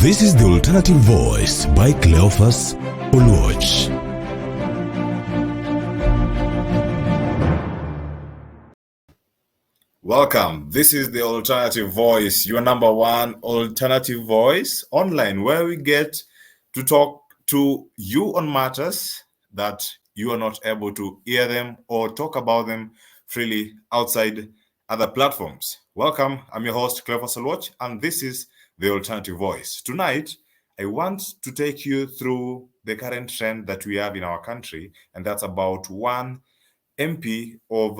This is The Alternative Voice by Cleophas Oluoch. Welcome. This is The Alternative Voice, your number one alternative voice online, where we get to talk to you on matters that you are not able to hear them or talk about them freely outside other platforms. Welcome. I'm your host, Cleophas Oluoch, and this is The Alternative Voice. Tonight, I want to take you through the current trend that we have in our country, and that's about one MP of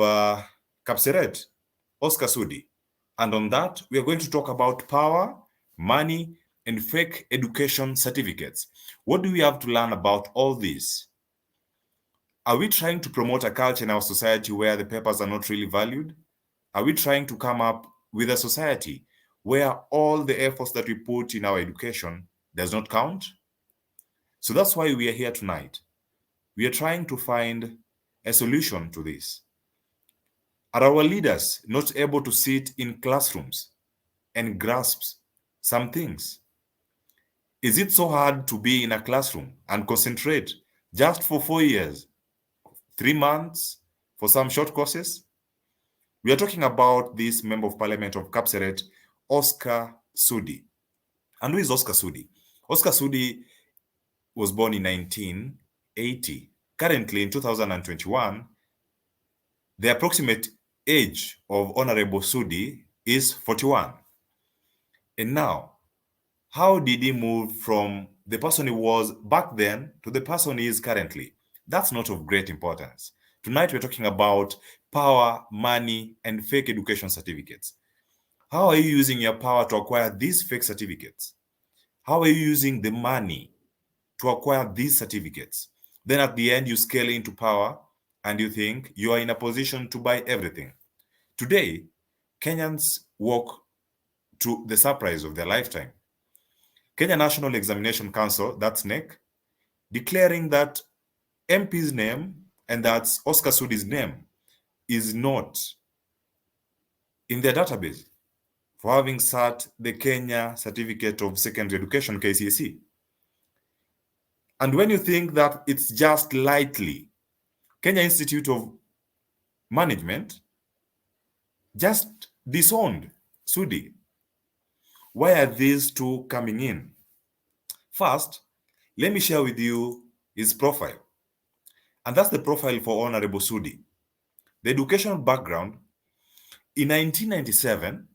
Kapseret, Oscar Sudi. And on that, we are going to talk about power, money, and fake education certificates. What do we have to learn about all this? Are we trying to promote a culture in our society where the papers are not really valued? Are we trying to come up with a society where all the efforts that we put in our education does not count? So that's why we are here tonight. We are trying to find a solution to this. Are our leaders not able to sit in classrooms and grasp some things? Is it so hard to be in a classroom and concentrate just for 4 years, 3 months for some short courses? We are talking about this Member of Parliament of Kapseret, Oscar Sudi. And who is Oscar Sudi? Oscar Sudi was born in 1980. Currently, in 2021, the approximate age of Honorable Sudi is 41. And now, how did he move from the person he was back then to the person he is currently? That's not of great importance. Tonight, we're talking about power, money, and fake education certificates. How are you using your power to acquire these fake certificates? How are you using the money to acquire these certificates? Then at the end, you scale into power and you think you are in a position to buy everything. Today, Kenyans walk to the surprise of their lifetime. Kenya National Examination Council, that's NEC, declaring that MP's name, and that's Oscar Sudi's name, is not in their database for having sat the Kenya Certificate of Secondary Education, KCSE. And when you think that it's just lightly, Kenya Institute of Management just disowned Sudi. Why are these two coming in? First, let me share with you his profile. And that's the profile for Honorable Sudi. The educational background: in 1997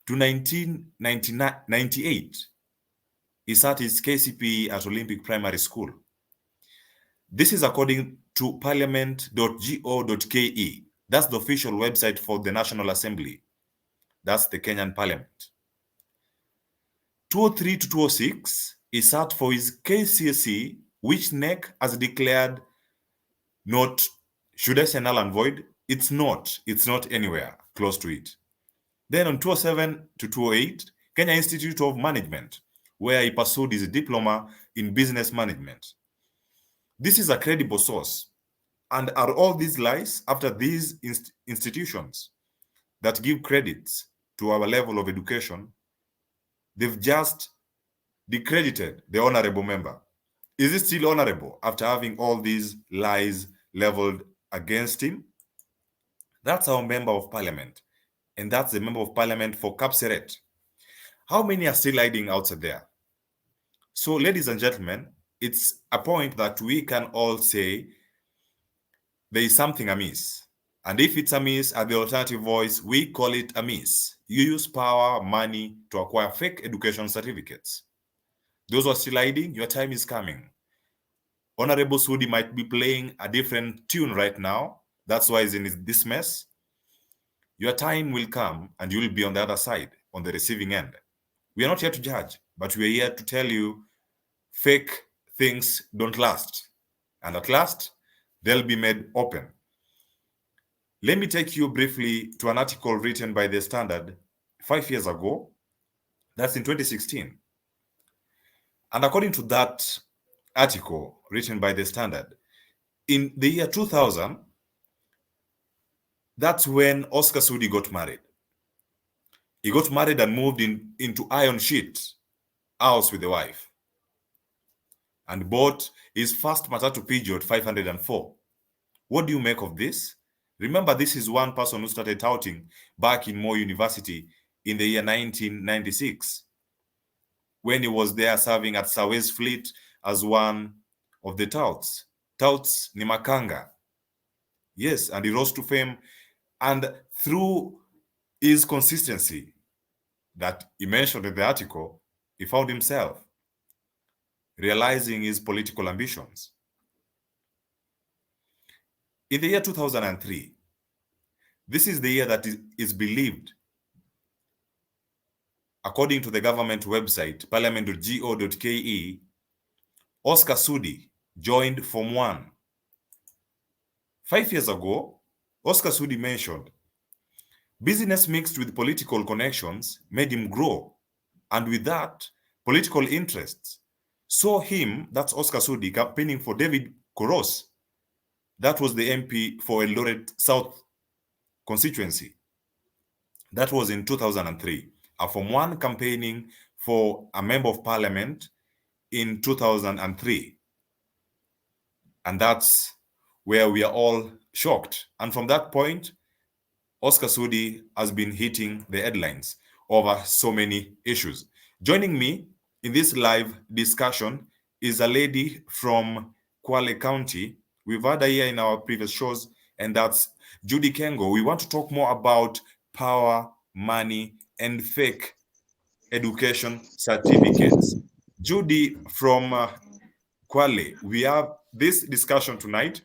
to 1998, he sat his KCPE at Olympic Primary School. This is according to parliament.go.ke. That's the official website for the National Assembly. That's the Kenyan Parliament. 2003 to 2006, he sat for his KCSE, which NEC has declared not, should I say null and void? It's not anywhere close to it. Then on 2007 to 2008, Kenya Institute of Management, where he pursued his diploma in business management. This is a credible source. And are all these lies after these institutions that give credits to our level of education? They've just discredited the honorable member. Is it still honorable after having all these lies leveled against him? That's our member of parliament, and that's the member of parliament for Kapseret. How many are still hiding outside there? So, ladies and gentlemen, it's a point that we can all say there is something amiss. And if it's amiss, at the Alternative Voice, we call it amiss. You use power, money to acquire fake education certificates. Those who are still hiding, your time is coming. Honorable Sudi might be playing a different tune right now. That's why he's in this mess. Your time will come and you will be on the other side, on the receiving end. We are not here to judge, but we are here to tell you fake things don't last. And at last, they'll be made open. Let me take you briefly to an article written by The Standard 5 years ago. That's in 2016. And according to that article written by The Standard, in the year 2000, that's when Oscar Sudi got married. He got married and moved into Iron Sheet house with the wife and bought his first Matatu Peugeot 504. What do you make of this? Remember, this is one person who started touting back in Moi University in the year 1996, when he was there serving at Sawes Fleet as one of the touts. Touts ni Makanga. Yes, and he rose to fame. And through his consistency that he mentioned in the article, he found himself realizing his political ambitions. In the year 2003, this is the year that is believed, according to the government website, parliament.go.ke, Oscar Sudi joined Form 1. 5 years ago, Oscar Sudi mentioned, business mixed with political connections made him grow. And with that, political interests saw him, that's Oscar Sudi, campaigning for David Koros. That was the MP for Eldoret South constituency. That was in 2003. A Form 1 campaigning for a member of parliament in 2003. And that's where we are all shocked. And from that point, Oscar Sudi has been hitting the headlines over so many issues. Joining me in this live discussion is a lady from Kwale County. We've had her here in our previous shows, and that's Judy Kengo. We want to talk more about power, money, and fake education certificates. Judy from Kwale, we have this discussion tonight,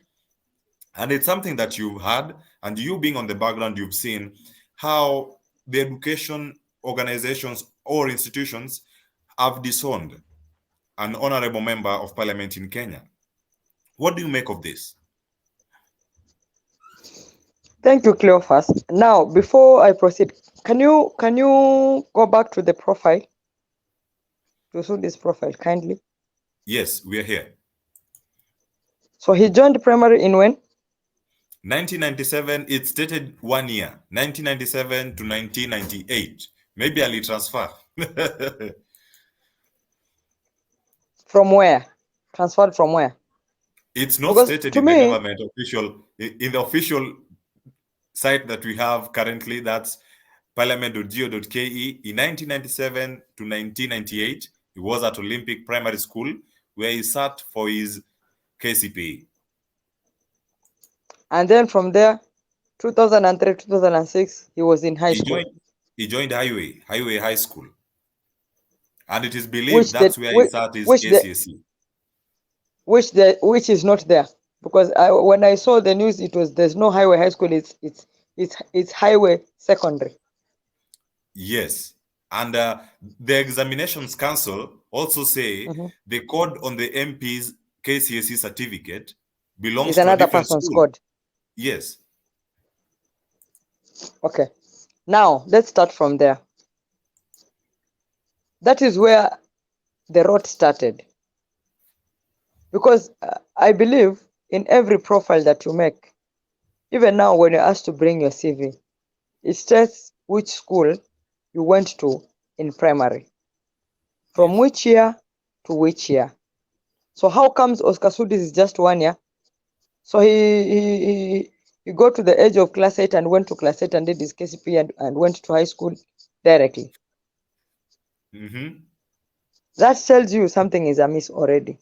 and it's something that you've had, and you being on the background, you've seen how the education organizations or institutions have disowned an honorable member of parliament in Kenya. What do you make of this? Thank you, Cleophas. Now, before I proceed, can you go back to the profile, to show this profile kindly? Yes, we are here. So he joined primary in when? 1997. It stated 1 year, 1997 to 1998. Maybe I'll transfer. From where? Transferred from where? It's not Because stated to in the me, government official, in the official site that we have currently, that's parliament.go.ke. In 1997 to 1998, he was at Olympic Primary School, where he sat for his KCPE. and then from there, 2003, 2006, he was in high school. He joined Highway High School. And it is believed that's where he sat his KCSE. Which is not there, because when I saw the news, it was, there's no Highway High School. It's Highway Secondary. Yes, and the Examinations Council also say the code on the MP's KCSE certificate belongs to another a different person's school. code. Yes. Okay, now let's start from there. That is where the rot started. Because I believe in every profile that you make, even now when you're asked to bring your CV, it states which school you went to in primary, from which year to which year. So how comes Oscar Sudi is just 1 year? So he got to the age of class 8 and went to class 8 and did his KCP and went to high school directly. That tells you something is amiss already.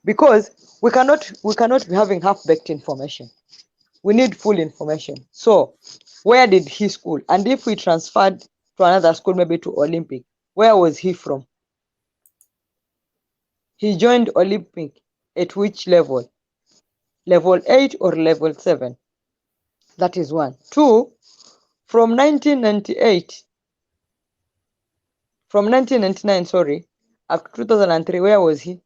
Because we cannot be having half-baked information. We need full information. So where did he school? And if we transferred to another school, maybe to Olympic, where was he from? He joined Olympic at which level? Level 8 or level 7? That is one. Two, from 1999, sorry, up to 2003, where was he?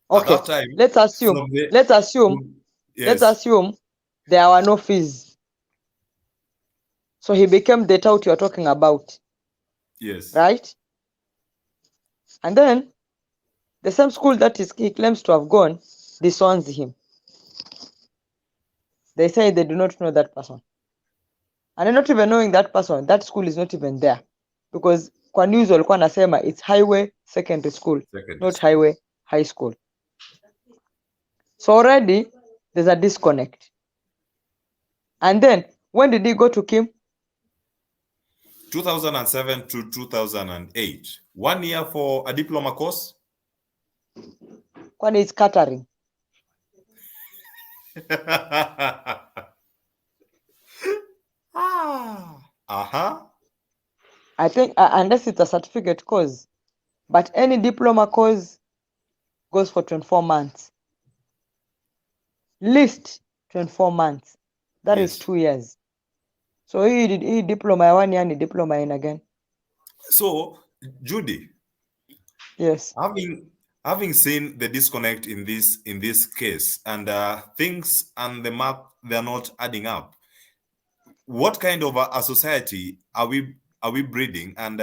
Okay, At that time, let's assume there were no fees. So he became the tout you're talking about. Yes. Right? And then the same school that he claims to have gone disowns him. They say they do not know that person. And then not even knowing that person, that school is not even there. Because kwa news walikuwa nasema it's highway secondary school, Secondary not school. highway high school. So already there's a disconnect. And then when did he go to Kim? 2007 to 2008. 1 year for a diploma course. Kwani it's catering. I think unless it's a certificate course, but any diploma course goes for 24 months. Least 24 months. That is Yes. 2 years. So he did diploma 1 year and diploma in again. So, Judy, Yes. having seen the disconnect in this case, and things and the map, they're not adding up. What kind of a society are we breeding, and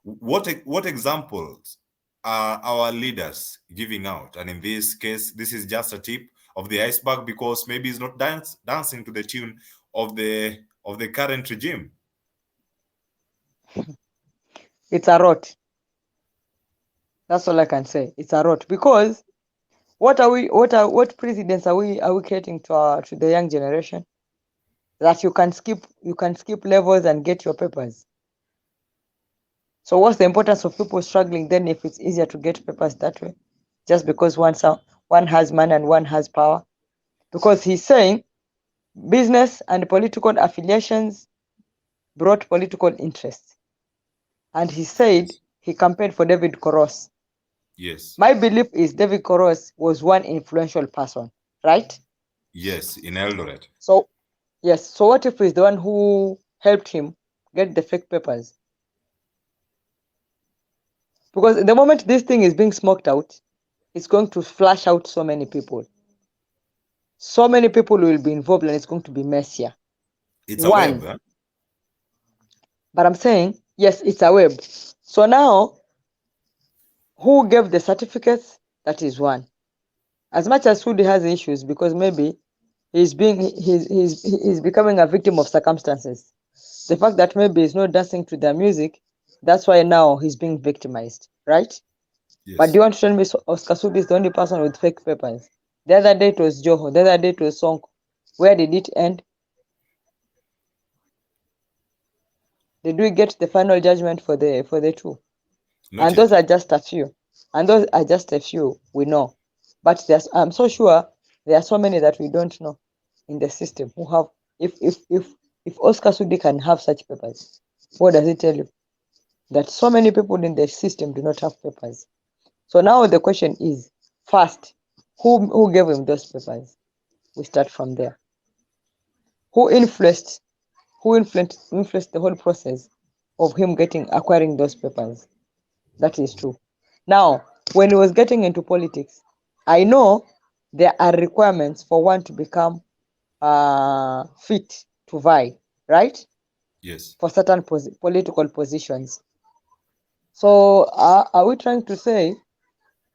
what examples are our leaders giving out? And in this case, this is just a tip of the iceberg, because maybe it's not dancing to the tune of the current regime. It's a rot. That's all I can say. It's a rot, because what precedents are we creating to the young generation? That you can skip levels and get your papers. So what's the importance of people struggling then if it's easier to get papers that way? Just because one has money and one has power? Because he's saying business and political affiliations brought political interests. And he said he campaigned for David Koros. Yes. My belief is David Koros was one influential person, right? Yes, in Eldoret. So, yes. So what if he's the one who helped him get the fake papers? Because the moment this thing is being smoked out, it's going to flash out so many people. So many people will be involved, and it's going to be messier. It's a web, huh? But I'm saying, yes, it's a web. So now, who gave the certificates? That is one. As much as Sudi has issues, because maybe he's becoming a victim of circumstances. The fact that maybe he's not dancing to their music, that's why now he's being victimized, right? Yes. But do you want to tell me Oscar Sudi is the only person with fake papers? The other day it was Joho. The other day it was Sonko. Where did it end? Did we get the final judgment for the two? Not and yet. Those are just a few. And those are just a few we know. But I'm so sure there are so many that we don't know in the system who have. If Oscar Sudi can have such papers, what does it tell you? That so many people in the system do not have papers. So now the question is, first, who gave him those papers? We start from there. Who influenced the whole process of him acquiring those papers? That is true. Now, when he was getting into politics, I know there are requirements for one to become fit to vie, right? Yes. For certain political positions. So are we trying to say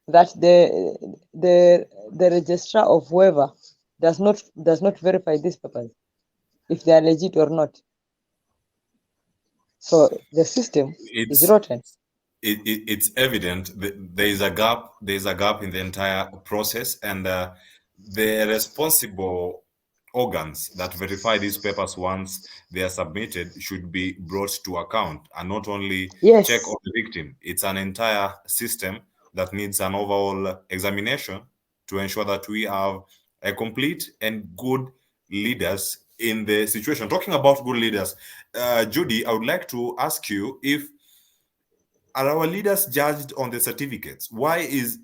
that the registrar of whoever does not verify these papers if they are legit or not? So the system is rotten. It's evident that there is a gap. There is a gap in the entire process, and the responsible organs that verify these papers once they are submitted should be brought to account, and not only Yes. check on the victim. It's an entire system that needs an overall examination to ensure that we have a complete and good leaders in the situation. Talking about good leaders, Judy, I would like to ask you, if are our leaders judged on the certificates? Why is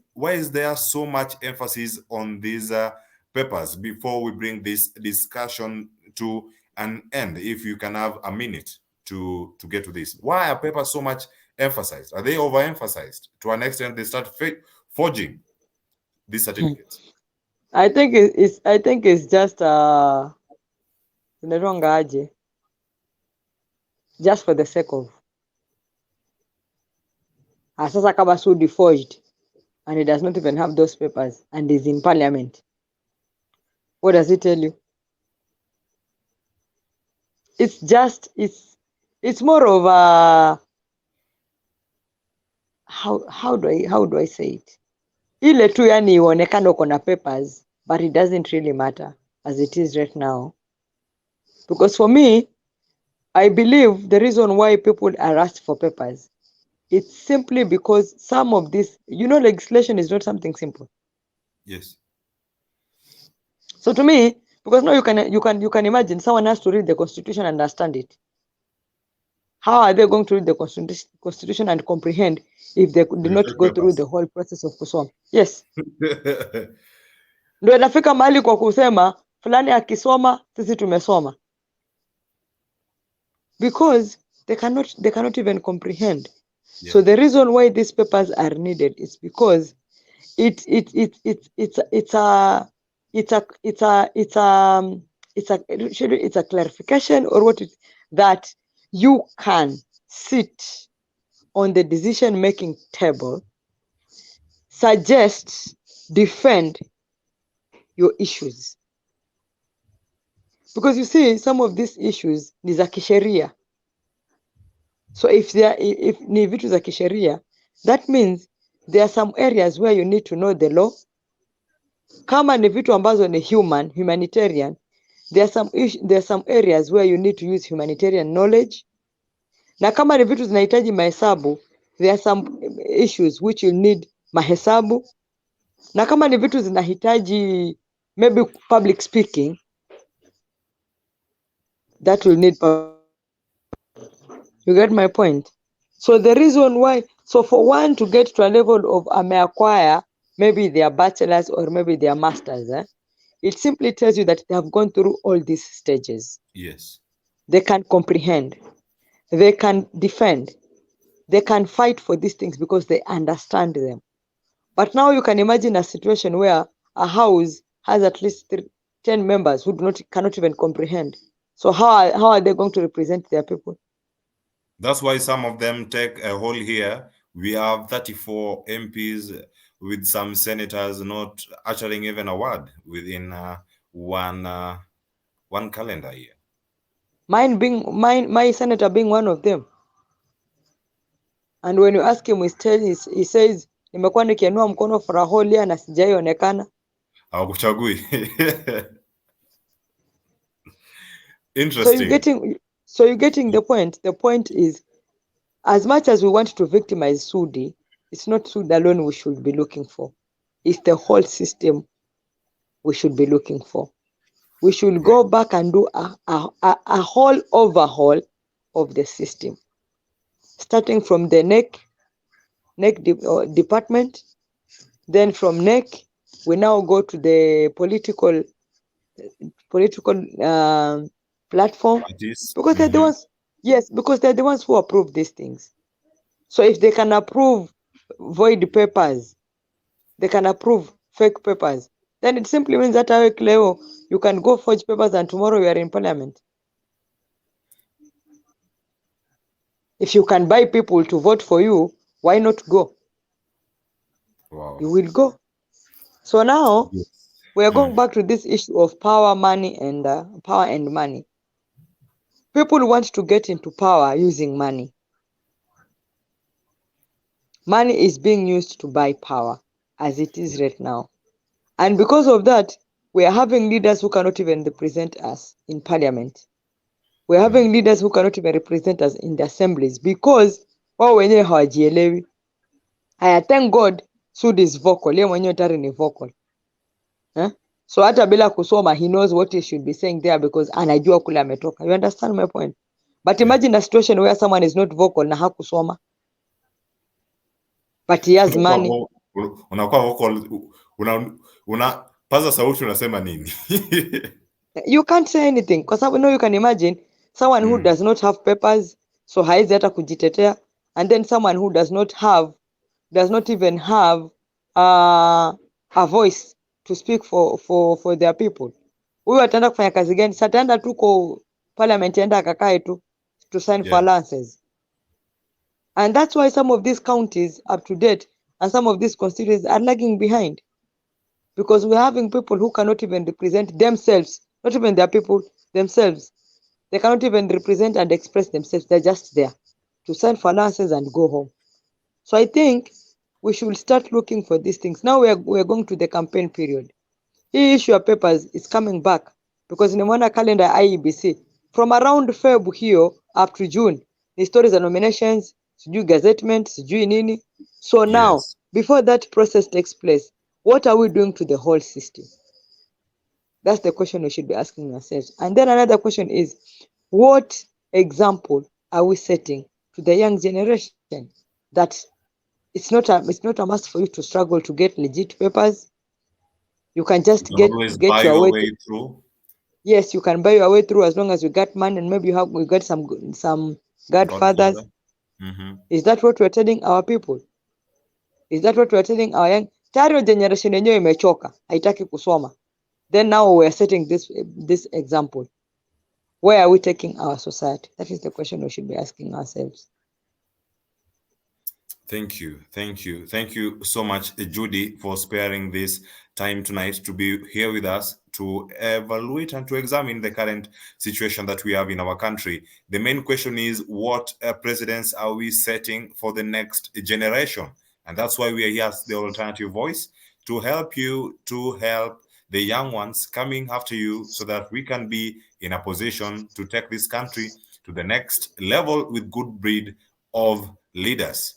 there so much emphasis on these papers before we bring this discussion to an end? If you can have a minute to get to this, why are papers so much emphasized? Are they overemphasized to an extent they start forging these certificates? I think it's just just for the sake of sasa kama Sudi forged and he does not even have those papers and is in parliament. What does it tell you? it's more of a, how do I say it? Ile tu yani ionekane uko na papers, but it doesn't really matter as it is right now. Because for me, I believe the reason why people are asked for papers, it's simply because some of this, legislation is not something simple. Yes. So to me, because now you can imagine someone has to read the constitution and understand it. How are they going to read the constitution and comprehend if they did not go through the whole process of kusoma? Yes. Ndio inafika mahali kwa kusema fulani akisoma sisi tumesoma, because they cannot even comprehend. Yeah. So the reason why these papers are needed is because it's a clarification, or what is that you can sit on the decision making table, suggest, defend your issues. Because you see, some of these issues ni za kisheria. So if ni vitu za kisheria, that means there are some areas where you need to know the law. Kama ni vitu ambazo ni humanitarian, there are some areas where you need to use humanitarian knowledge. Na kama ni vitu zinahitaji mahesabu, there are some issues which you need mahesabu. Na kama ni vitu zinahitaji maybe public speaking, that will need. You get my point? So the reason why, so for one to get to a level of acquire maybe their bachelor's or maybe their master's, it simply tells you that they have gone through all these stages. Yes. They can comprehend, they can defend, they can fight for these things because they understand them. But now you can imagine a situation where a house has at least 10 members who cannot even comprehend. So how are they going to represent their people? That's why some of them take a whole here. We have 34 MPs with some senators not uttering even a word within one calendar year. My senator being one of them. And when you ask him, he says, nimekuwa nikiinua mkono for a whole year na sijaionekana. Hawakuchagui. Interesting. So you're getting the point. The point is, as much as we want to victimize Sudi, it's not Sudi alone we should be looking for. It's the whole system we should be looking for. We should go back and do a whole overhaul of the system, starting from the NEC department. Then from NEC, we now go to the political platform, because they're the ones. Yes, because they're the ones who approve these things. So if they can approve void papers, they can approve fake papers, then it simply means that you can go forge papers and tomorrow you are in parliament. If you can buy people to vote for you, why not go? Wow. You will go. So now we are going back to this issue of power, money, and power and money. People want to get into power using money. Money is being used to buy power as it is right now. And because of that, we are having leaders who cannot even represent us in parliament. We are having leaders who cannot even represent us in the assemblies because wao wenyewe hawajielewi. I thank God Sudi is vocal. Yeye mwenyewe tayari ni vocal. So hata bila kusoma, he knows what he should be saying there because anajua kule ametoka. You understand my point? But imagine a situation where someone is not vocal na hakusoma, but he has money. Unakuwa vocal, unapaza sauti, unasema nini? You can't say anything because you can imagine someone who does not have papers, so haizi hata kujitetea, and then someone who does not even have a voice to speak for their people. Huyu ataenda kufanya kazi gani? Sataenda tu kwa parliament, enda akakae tu to sign for allowances. And that's why some of these counties up to date and some of these constituencies are lagging behind, because we're having people who cannot even represent themselves, not even their people, themselves. They cannot even represent and express themselves. They're just there to sign for allowances and go home. So I think we should start looking for these things. Now we're going to the campaign period. Hii issue of papers is coming back because nimeona calendar IEBC from around Feb hiyo up to June ni stories and nominations, sijui gazettement, sijui nini. So now, Yes. before that process takes place, what are we doing to the whole system? That's the question we should be asking ourselves. And then another question is, what example are we setting to the young generation that it's not a must for you to struggle to get legit papers. You can just You can always buy your your way way through. Yes, you can buy your way through as long as you got money and maybe you got some godfathers. Godfather. Mm-hmm. Is that what we're telling our people? Is that what we're telling our young? Tayari generation yenyewe imechoka, haitaki kusoma. Then now we're setting this example. Where are we taking our society? That is the question we should be asking ourselves. Thank you. Thank you. Thank you so much, Judy, for sparing this time tonight to be here with us to evaluate and to examine the current situation that we have in our country. The main question is, what precedents are we setting for the next generation? And that's why we are here as the Alternative Voice, to help you, to help the young ones coming after you, so that we can be in a position to take this country to the next level with good breed of leaders.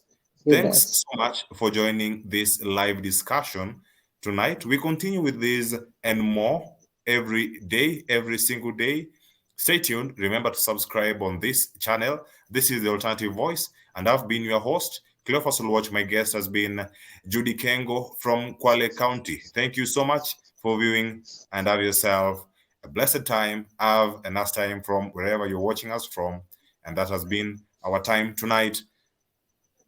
Thanks so much for joining this live discussion tonight. We continue with this and more every day, every single day. Stay tuned. Remember to subscribe on this channel. This is the Alternative Voice, and I've been your host, Cleophas Watch. My guest has been Judy Kengo from Kwale County. Thank you so much for viewing, and have yourself a blessed time. Have a nice time from wherever you're watching us from. And that has been our time tonight.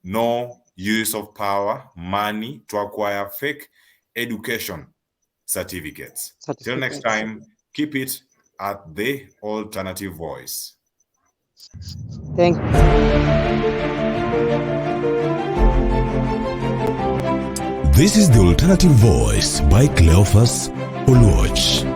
No use of power, money to acquire fake education certificates. Till next time, keep it at the Alternative Voice. Thank you. This is the Alternative Voice by Cleophas Oluoch.